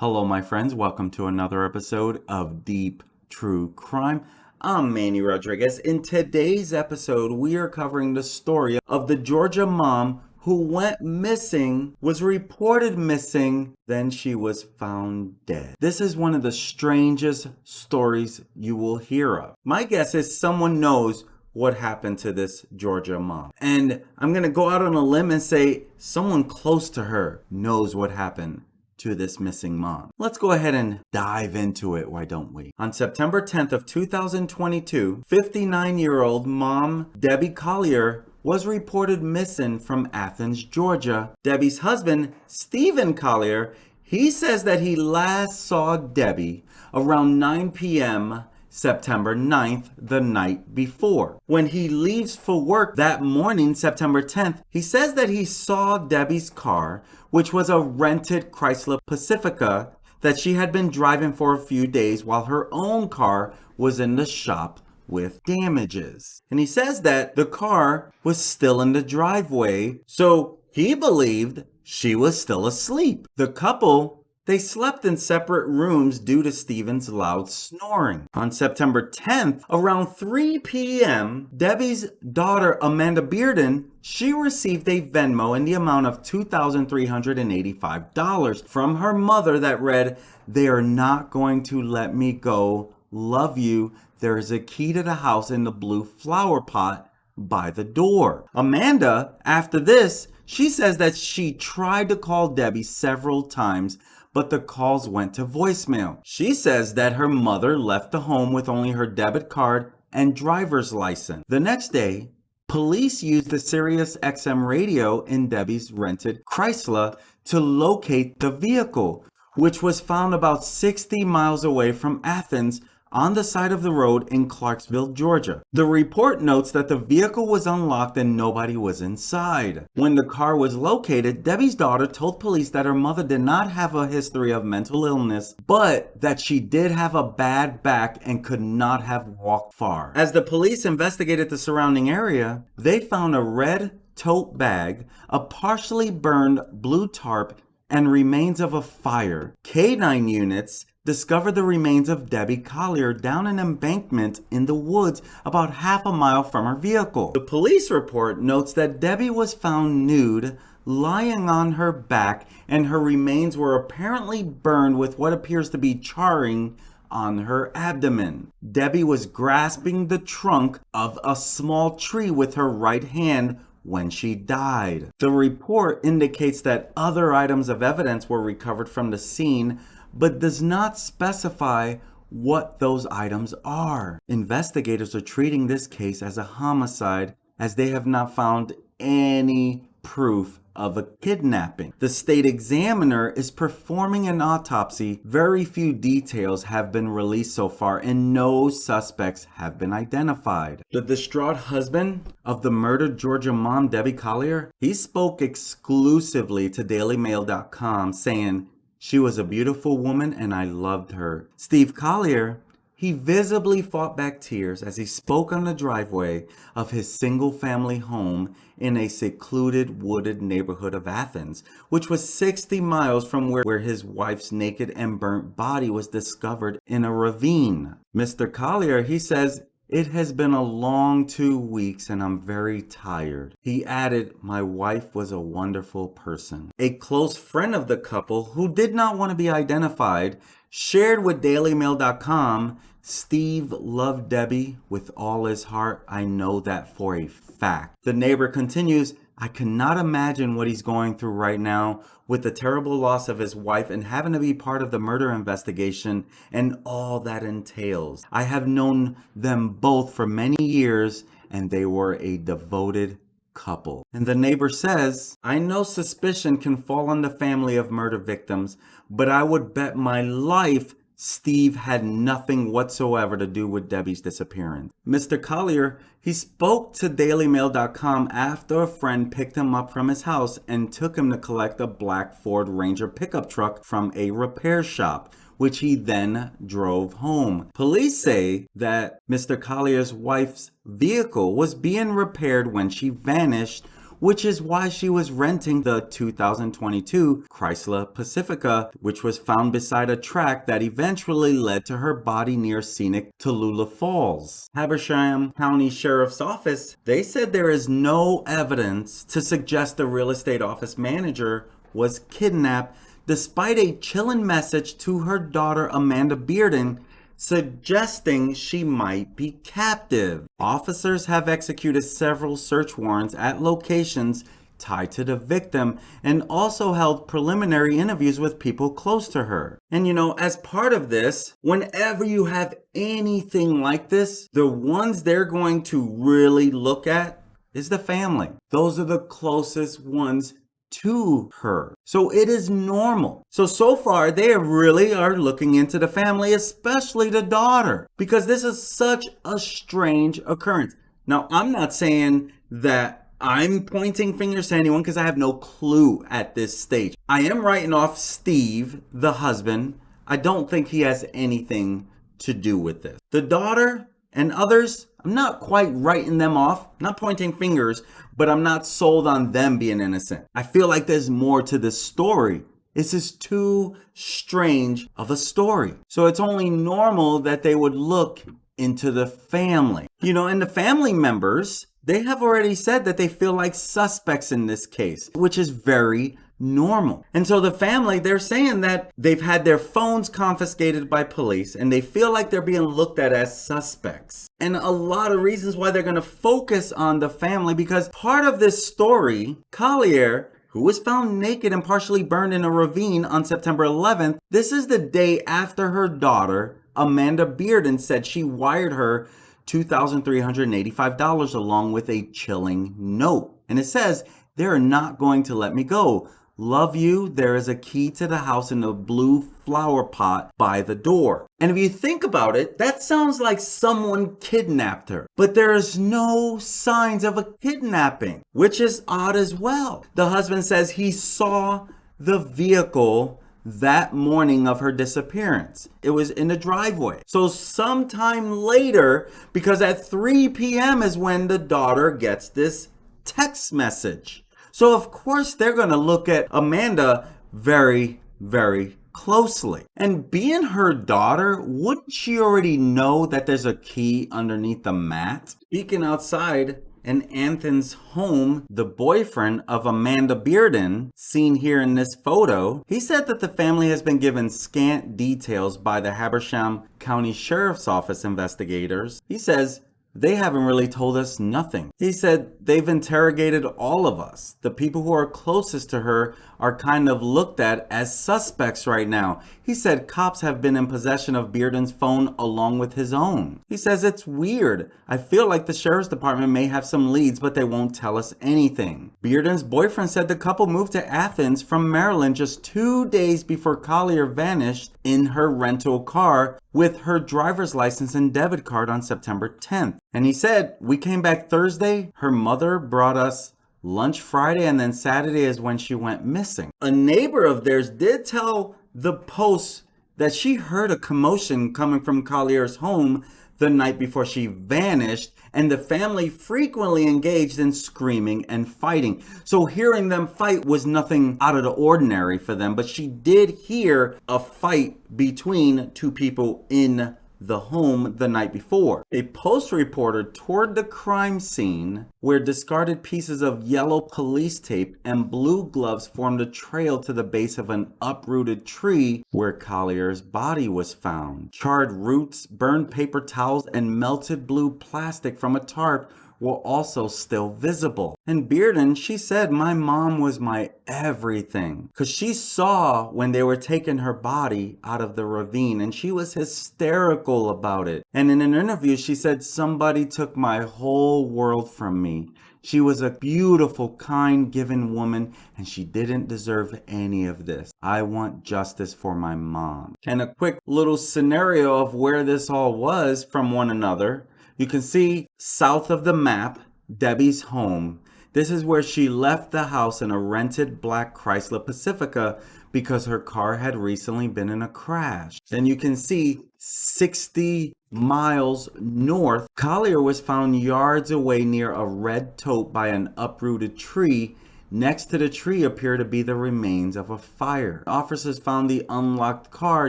Hello, my friends. Welcome to another episode of Deep True Crime. I'm Manny Rodriguez. In today's episode, we are covering the story of the Georgia mom who went missing, was reported missing, then she was found dead. This is one of the strangest stories you will hear of. My guess is someone knows what happened to this Georgia mom. And I'm going to go out on a limb and say someone close to her knows what happened to this missing mom. Let's go ahead and dive into it, why don't we? On September 10th of 2022, 59-year-old mom Debbie Collier was reported missing from Athens, Georgia. Debbie's husband, Stephen Collier, he says that he last saw Debbie around 9 p.m. September 9th, the night before. When he leaves for work that morning, September 10th, he says that he saw Debbie's car, which was a rented Chrysler Pacifica that she had been driving for a few days while her own car was in the shop with damages. And he says that the car was still in the driveway, so he believed she was still asleep. The couple, they slept in separate rooms due to Stephen's loud snoring. On September 10th, around 3 p.m., Debbie's daughter, Amanda Bearden, she received a Venmo in the amount of $2,385 from her mother that read, "They are not going to let me go. Love you. There is a key to the house in the blue flower pot by the door." Amanda, after this, she says that she tried to call Debbie several times, but the calls went to voicemail. She says that her mother left the home with only her debit card and driver's license. The next day, police used the Sirius XM radio in Debbie's rented Chrysler to locate the vehicle, which was found about 60 miles away from Athens on the side of the road in Clarksville, Georgia. The report notes that the vehicle was unlocked and nobody was inside. When the car was located, Debbie's daughter told police that her mother did not have a history of mental illness, but that she did have a bad back and could not have walked far. As the police investigated the surrounding area, they found a red tote bag, a partially burned blue tarp, and remains of a fire. K9 units discovered the remains of Debbie Collier down an embankment in the woods about half a mile from her vehicle. The police report notes that Debbie was found nude, lying on her back, and her remains were apparently burned with what appears to be charring on her abdomen. Debbie was grasping the trunk of a small tree with her right hand when she died. The report indicates that other items of evidence were recovered from the scene, but does not specify what those items are. Investigators are treating this case as a homicide, as they have not found any proof of a kidnapping. The state examiner is performing an autopsy. Very few details have been released so far, and no suspects have been identified. The distraught husband of the murdered Georgia mom, Debbie Collier, he spoke exclusively to DailyMail.com, saying, "She was a beautiful woman and I loved her." Steve Collier, he visibly fought back tears as he spoke on the driveway of his single-family home in a secluded wooded neighborhood of Athens, which was 60 miles from where his wife's naked and burnt body was discovered in a ravine. Mr. Collier, he says, "It has been a long 2 weeks and I'm very tired." He added, "My wife was a wonderful person." A close friend of the couple, who did not want to be identified, shared with DailyMail.com, "Steve loved Debbie with all his heart. I know that for a fact." The neighbor continues, "I cannot imagine what he's going through right now with the terrible loss of his wife and having to be part of the murder investigation and all that entails. I have known them both for many years and they were a devoted couple." And the neighbor says, "I know suspicion can fall on the family of murder victims, but I would bet my life Steve had nothing whatsoever to do with Debbie's disappearance." Mr. Collier, he spoke to DailyMail.com after a friend picked him up from his house and took him to collect a black Ford Ranger pickup truck from a repair shop, which he then drove home. Police say that Mr. Collier's wife's vehicle was being repaired when she vanished, which is why she was renting the 2022 Chrysler Pacifica, which was found beside a track that eventually led to her body near scenic Tallulah Falls. Habersham County Sheriff's Office, they said there is no evidence to suggest the real estate office manager was kidnapped, despite a chilling message to her daughter Amanda Bearden suggesting she might be captive. Officers have executed several search warrants at locations tied to the victim and also held preliminary interviews with people close to her. And as part of this, whenever you have anything like this, the ones they're going to really look at is the family. Those are the closest ones to her. So it is normal. So far, they really are looking into the family, especially the daughter, because this is such a strange occurrence. Now, I'm not saying that I'm pointing fingers to anyone because I have no clue at this stage. I am writing off Steve, the husband. I don't think he has anything to do with this. The daughter and others, I'm not quite writing them off, not pointing fingers, but I'm not sold on them being innocent. I feel like there's more to this story. This is too strange of a story. So it's only normal that they would look into the family. And the family members, they have already said that they feel like suspects in this case, which is very normal. And so the family, they're saying that they've had their phones confiscated by police and they feel like they're being looked at as suspects. And a lot of reasons why they're going to focus on the family, because part of this story, Collier, who was found naked and partially burned in a ravine on September 11th, this is the day after her daughter, Amanda Bearden, said she wired her $2,385 along with a chilling note. And it says, "They're not going to let me go. Love you. There is a key to the house in the blue flower pot by the door." And if you think about it, that sounds like someone kidnapped her. But there is no signs of a kidnapping, which is odd as well. The husband says he saw the vehicle that morning of her disappearance. It was in the driveway. So sometime later, because at 3 p.m. is when the daughter gets this text message. So of course they're going to look at Amanda very, very closely. And being her daughter, wouldn't she already know that there's a key underneath the mat? Speaking outside in Anthony's home, the boyfriend of Amanda Bearden, seen here in this photo, he said that the family has been given scant details by the Habersham County Sheriff's Office investigators. He says, "They haven't really told us nothing." He said, "They've interrogated all of us. The people who are closest to her are kind of looked at as suspects right now." He said cops have been in possession of Bearden's phone along with his own. He says, "It's weird. I feel like the sheriff's department may have some leads, but they won't tell us anything." Bearden's boyfriend said the couple moved to Athens from Maryland just 2 days before Collier vanished in her rental car with her driver's license and debit card on September 10th. And he said, "We came back Thursday. Her mother brought us lunch Friday, and then Saturday is when she went missing." A neighbor of theirs did tell the Post that she heard a commotion coming from Collier's home the night before she vanished, and the family frequently engaged in screaming and fighting. So hearing them fight was nothing out of the ordinary for them, but she did hear a fight between two people in the home the night before. A Post reporter toured the crime scene where discarded pieces of yellow police tape and blue gloves formed a trail to the base of an uprooted tree where Collier's body was found. Charred roots, burned paper towels, and melted blue plastic from a tarp were also still visible. And Bearden, she said, "My mom was my everything," because she saw when they were taking her body out of the ravine, and she was hysterical about it. And in an interview, she said, "Somebody took my whole world from me. She was a beautiful, kind, giving woman, and she didn't deserve any of this. I want justice for my mom." And a quick little scenario of where this all was from one another. You can see south of the map, Debbie's home. This is where she left the house in a rented black Chrysler Pacifica because her car had recently been in a crash. Then you can see 60 miles north. Collier was found yards away near a red tote by an uprooted tree. Next to the tree appear to be the remains of a fire. Officers found the unlocked car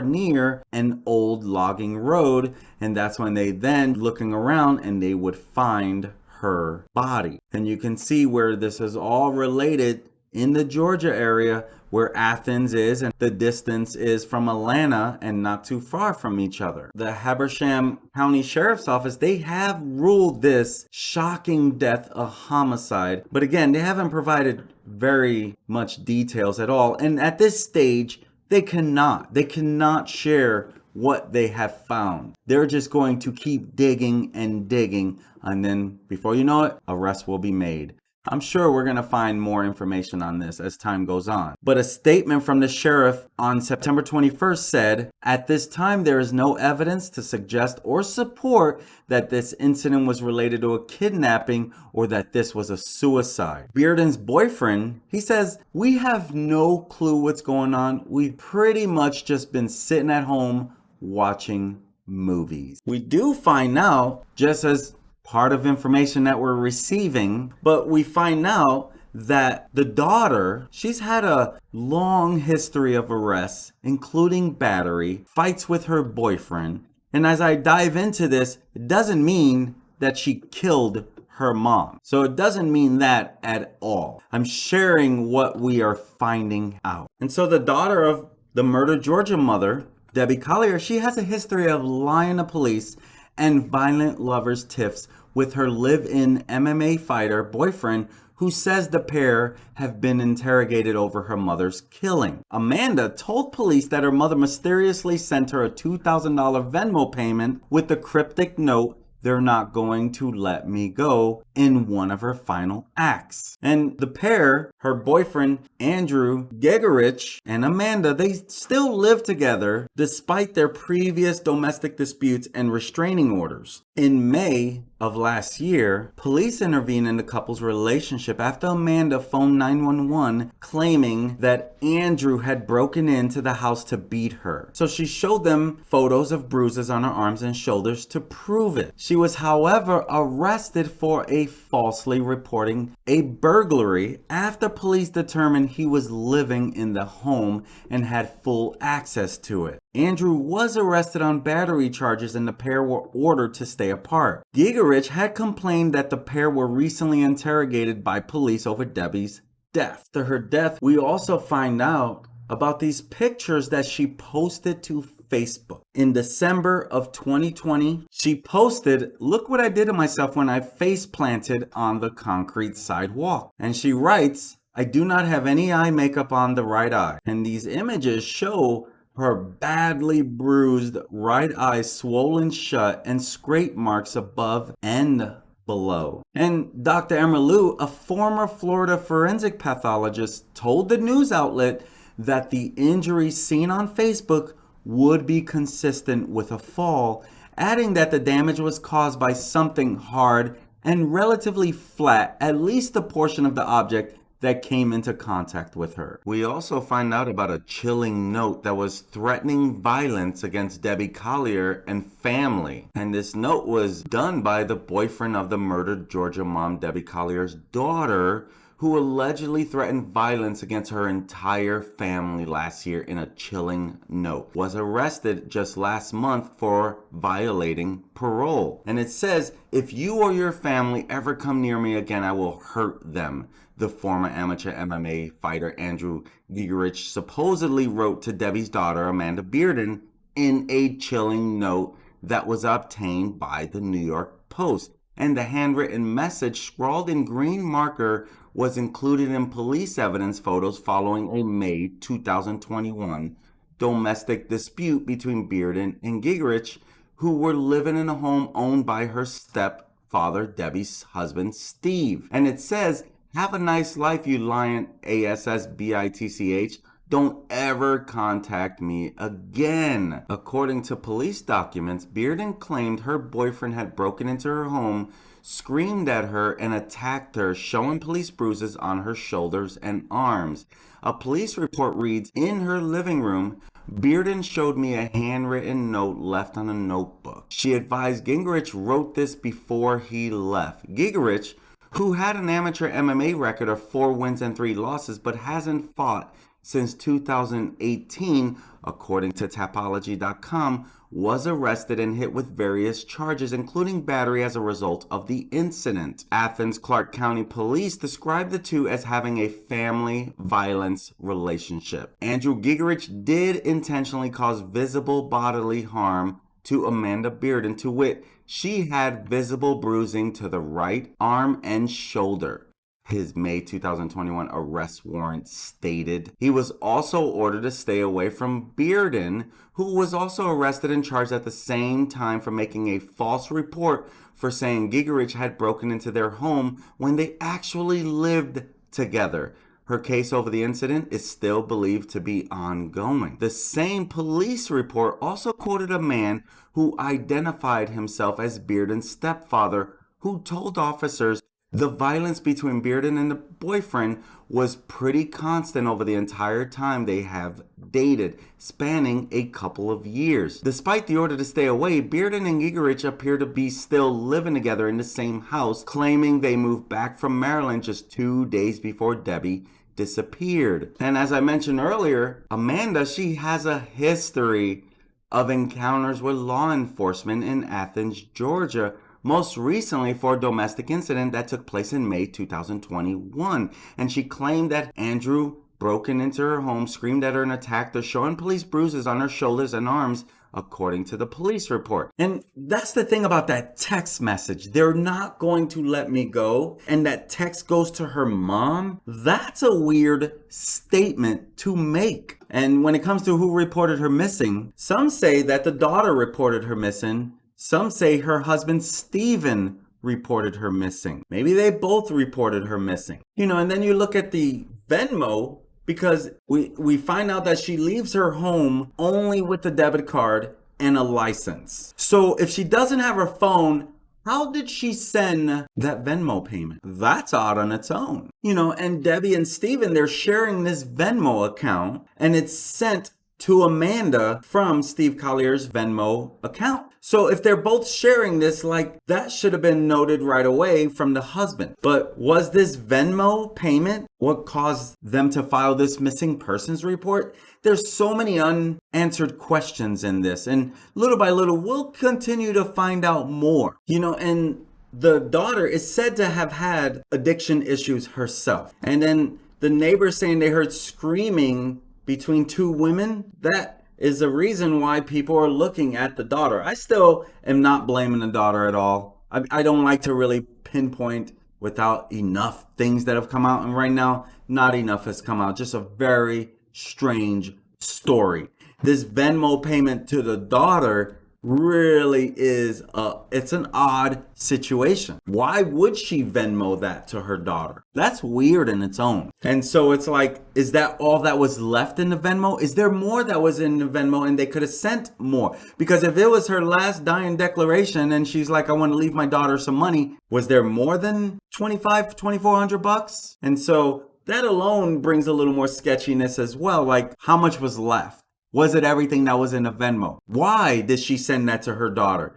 near an old logging road, and that's when they then looking around and they would find her body. And you can see where this is all related in the Georgia area where Athens is, and the distance is from Atlanta and not too far from each other. The Habersham County Sheriff's Office, they have ruled this shocking death a homicide. But again, they haven't provided very much details at all. And at this stage, they cannot share what they have found. They're just going to keep digging and digging. And then before you know it, arrest will be made. I'm sure we're going to find more information on this as time goes on. But a statement from the sheriff on September 21st said, "At this time, there is no evidence to suggest or support that this incident was related to a kidnapping or that this was a suicide." Bearden's boyfriend, he says, "We have no clue what's going on. We've pretty much just been sitting at home watching movies." We do find out, just as part of information that we're receiving, but we find out that the daughter, she's had a long history of arrests, including battery, fights with her boyfriend. And as I dive into this, it doesn't mean that she killed her mom. So it doesn't mean that at all. I'm sharing what we are finding out. And so the daughter of the murdered Georgia mother, Debbie Collier, she has a history of lying to police and violent lovers' tiffs with her live-in MMA fighter boyfriend, who says the pair have been interrogated over her mother's killing. Amanda told police that her mother mysteriously sent her a $2,000 Venmo payment with the cryptic note, "They're not going to let me go," in one of her final acts. And the pair, her boyfriend Andrew Gigerich and Amanda, they still live together despite their previous domestic disputes and restraining orders. In May of last year, police intervened in the couple's relationship after Amanda phoned 911 claiming that Andrew had broken into the house to beat her. So she showed them photos of bruises on her arms and shoulders to prove it. She was, however, arrested for falsely reporting a burglary after police determined he was living in the home and had full access to it. Andrew was arrested on battery charges and the pair were ordered to stay apart. Gigerich had complained that the pair were recently interrogated by police over Debbie's death. After her death, we also find out about these pictures that she posted to Facebook. In December of 2020, she posted, "Look what I did to myself when I face planted on the concrete sidewalk." And she writes, "I do not have any eye makeup on the right eye." And these images show her badly bruised right eye swollen shut and scrape marks above and below. And Dr. Emerlou, a former Florida forensic pathologist, told the news outlet that the injuries seen on Facebook would be consistent with a fall, adding that the damage was caused by something hard and relatively flat, at least a portion of the object that came into contact with her. We also find out about a chilling note that was threatening violence against Debbie Collier and family. And this note was done by the boyfriend of the murdered Georgia mom, Debbie Collier's daughter, who allegedly threatened violence against her entire family last year in a chilling note, was arrested just last month for violating parole. And it says, "If you or your family ever come near me again, I will hurt them," the former amateur MMA fighter Andrew Gigerich supposedly wrote to Debbie's daughter, Amanda Bearden, in a chilling note that was obtained by the New York Post. And the handwritten message, scrawled in green marker, was included in police evidence photos following a May 2021 domestic dispute between Bearden and Gigerich, who were living in a home owned by her stepfather, Debbie's husband, Steve. And it says, "Have a nice life, you lion, ASSBITCH. Don't ever contact me again. According to police documents, Bearden claimed her boyfriend had broken into her home, screamed at her, and attacked her, showing police bruises on her shoulders and arms. A police report reads, "In her living room, Bearden showed me a handwritten note left on a notebook. She advised Gingrich wrote this before he left." Gingrich, who had an amateur MMA record of 4 wins and 3 losses, but hasn't fought since 2018, according to Tapology.com, was arrested and hit with various charges, including battery as a result of the incident. Athens-Clarke County Police described the two as having a family violence relationship. Andrew Gingrich did intentionally cause visible bodily harm to Amanda Bearden, to wit, she had visible bruising to the right arm and shoulder. His May 2021 arrest warrant stated. He was also ordered to stay away from Bearden, who was also arrested and charged at the same time for making a false report for saying Gingrich had broken into their home when they actually lived together. Her case over the incident is still believed to be ongoing. The same police report also quoted a man who identified himself as Bearden's stepfather, who told officers the violence between Bearden and the boyfriend was pretty constant over the entire time they have dated, spanning a couple of years. Despite the order to stay away, Bearden and Gingrich appear to be still living together in the same house, claiming they moved back from Maryland just 2 days before Debbie disappeared. And as I mentioned earlier, Amanda, she has a history of encounters with law enforcement in Athens, Georgia, most recently for a domestic incident that took place in May 2021. And she claimed that Andrew broken into her home, screamed at her, and attacked her, showing police bruises on her shoulders and arms, according to the police report. And that's the thing about that text message. They're not going to let me go. And that text goes to her mom. That's a weird statement to make. And when it comes to who reported her missing, some say that the daughter reported her missing. Some say her husband, Stephen, reported her missing. Maybe they both reported her missing. And then you look at the Venmo, because we find out that she leaves her home only with the debit card and a license. So if she doesn't have her phone, how did she send that Venmo payment? That's odd on its own. And Debbie and Stephen, they're sharing this Venmo account, and it's sent to Amanda from Steve Collier's Venmo account. So if they're both sharing this, that should have been noted right away from the husband. But was this Venmo payment what caused them to file this missing persons report? There's so many unanswered questions in this, and little by little, we'll continue to find out more. And the daughter is said to have had addiction issues herself. And then the neighbors saying they heard screaming between 2 women. That is the reason why people are looking at the daughter. I still am not blaming the daughter at all. I don't like to really pinpoint without enough things that have come out. And right now, not enough has come out. Just a very strange story. This Venmo payment to the daughter really is it's an odd situation. Why would she Venmo that to her daughter? That's weird in its own. And so it's is that all that was left in the Venmo? Is there more that was in the Venmo and they could have sent more? Because if it was her last dying declaration and she's like, I want to leave my daughter some money, was there more than $2,400? And so that alone brings a little more sketchiness as well. How much was left? Was it everything that was in the Venmo? Why did she send that to her daughter?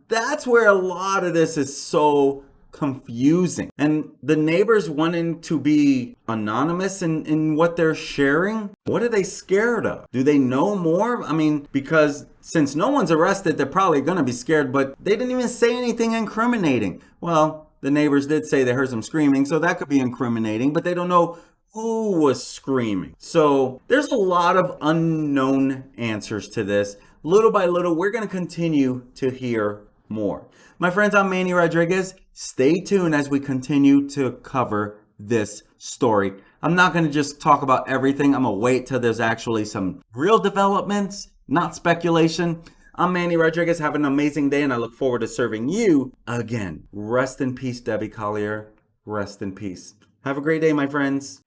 That's where a lot of this is so confusing. And the neighbors wanting to be anonymous in what they're sharing, what are they scared of? Do they know more? Because since no one's arrested, they're probably going to be scared, but they didn't even say anything incriminating. Well, the neighbors did say they heard some screaming, so that could be incriminating, but they don't know who was screaming. So there's a lot of unknown answers to this. Little by little, we're going to continue to hear more. My friends, I'm Manny Rodriguez. Stay tuned as we continue to cover this story. I'm not going to just talk about everything. I'm going to wait till there's actually some real developments, not speculation. I'm Manny Rodriguez. Have an amazing day, and I look forward to serving you again. Rest in peace, Debbie Collier. Rest in peace. Have a great day, my friends.